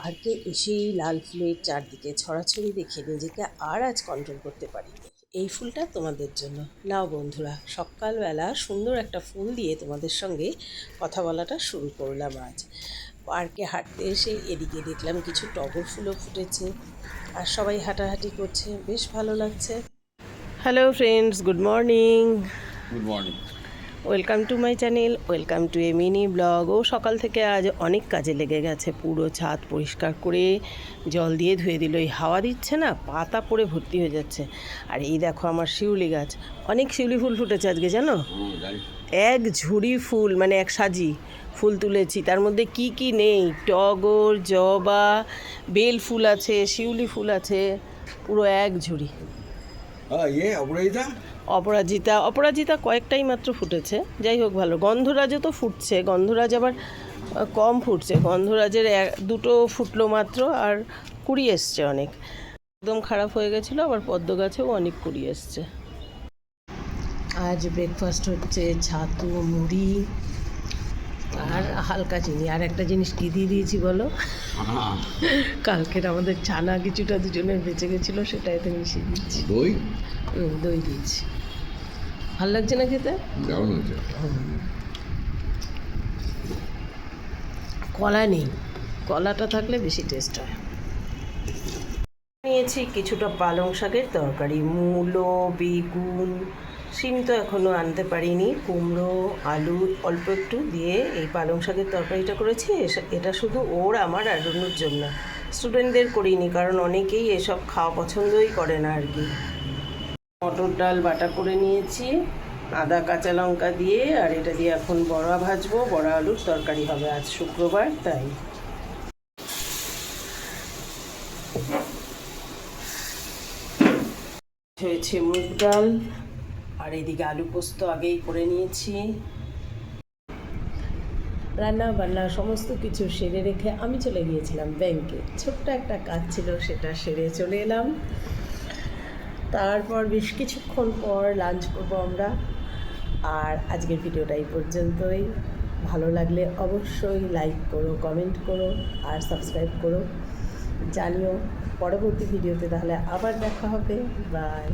পার্কে এসেই লাল ফুলের চারদিকে ছড়াছড়ি দেখে নিজেকে আর আজ কন্ট্রোল করতে পারিনি। এই ফুলটা তোমাদের জন্য। নাও বন্ধুরা, সকালবেলা সুন্দর একটা ফুল দিয়ে তোমাদের সঙ্গে কথা বলাটা শুরু করলাম আজ। পার্কে হাঁটতে এসে এদিকে দেখলাম কিছু টগর ফুলও ফুটেছে, আর সবাই হাঁটাহাঁটি করছে, বেশ ভালো লাগছে। Hello friends, good morning. Good morning. Welcome to my channel, welcome to a mini blog. ও সকাল থেকে আজ অনেক কাজে লেগে গেছে, পুরো ছাদ পরিষ্কার করে জল দিয়ে ধুয়ে দিল। এই হাওয়া দিচ্ছে না, পাতা পড়ে ভর্তি হয়ে যাচ্ছে। আর এই দেখো আমার শিউলি গাছ, অনেক শিউলি ফুল ফুটেছে আজকে, জানো? এক ঝুড়ি ফুল, মানে এক সাজি ফুল তুলেছি। তার মধ্যে কি কি নেই, টগর, জবা, বেল ফুল আছে, শিউলি ফুল আছে, পুরো এক ঝুড়ি। অপরাজিতা কয়েকটাই মাত্র ফুটেছে, যাই হোক ভালো। গন্ধরাজও তো ফুটছে, গন্ধরাজ আবার কম ফুটছে। গন্ধরাজের দুটো ফুটলো মাত্র, আর কুড়ি এসছে অনেক। একদম খারাপ হয়ে গেছিলো, আবার পদ্ম গাছেও অনেক কুড়ি এসছে। আজ ব্রেকফাস্ট হচ্ছে ছাতু, মুড়ি আর হালকা চিনি। আর একটা জিনিস কী দিয়ে দিয়েছি বলো? কালকের আমাদের ছানা কিছুটা দুজনের বেঁচে গেছিলো, সেটা এতে মিশিয়ে দিচ্ছি। দই দিয়েছি। ভাল লাগছে না খেতে? কলা নেই, কলাটা থাকলে বেশি টেস্ট হয়। নিয়েছি কিছুটা পালং শাকের তরকারি, মূলো, বেগুন, শিম তো এখনও আনতে পারিনি, কুমড়ো, আলু অল্প একটু দিয়ে এই পালং শাকের তরকারিটা করেছি। এটা শুধু ওর, আমার আর রুনুর জন্য, স্টুডেন্টদের করিনি, কারণ অনেকেই এসব খাওয়া পছন্দই করে না আর কি। মটর ডাল বাটা করে নিয়েছি আদা কাঁচা লঙ্কা দিয়ে, আর এটা দিয়ে এখন বড়া ভাজবো। বড়া আলুর তরকারি হবে, আজ শুক্রবার তাই। হয়েছে মুগ ডাল, আর এদিকে আলু পোস্ত আগেই করে নিয়েছি। রান্না বান্না সমস্ত কিছু সেরে রেখে আমি চলে গিয়েছিলাম ব্যাংকে। ছোট্ট একটা কাজ ছিল, সেটা সেরে চলে এলাম। তারপর বেশ কিছুক্ষণ পর লাঞ্চ করবো আমরা। আর আজকের ভিডিওটা এই পর্যন্তই। ভালো লাগলে অবশ্যই লাইক করো, কমেন্ট করো আর সাবস্ক্রাইব করো। জানিও পরবর্তী ভিডিওতে তাহলে আবার দেখা হবে। বাই।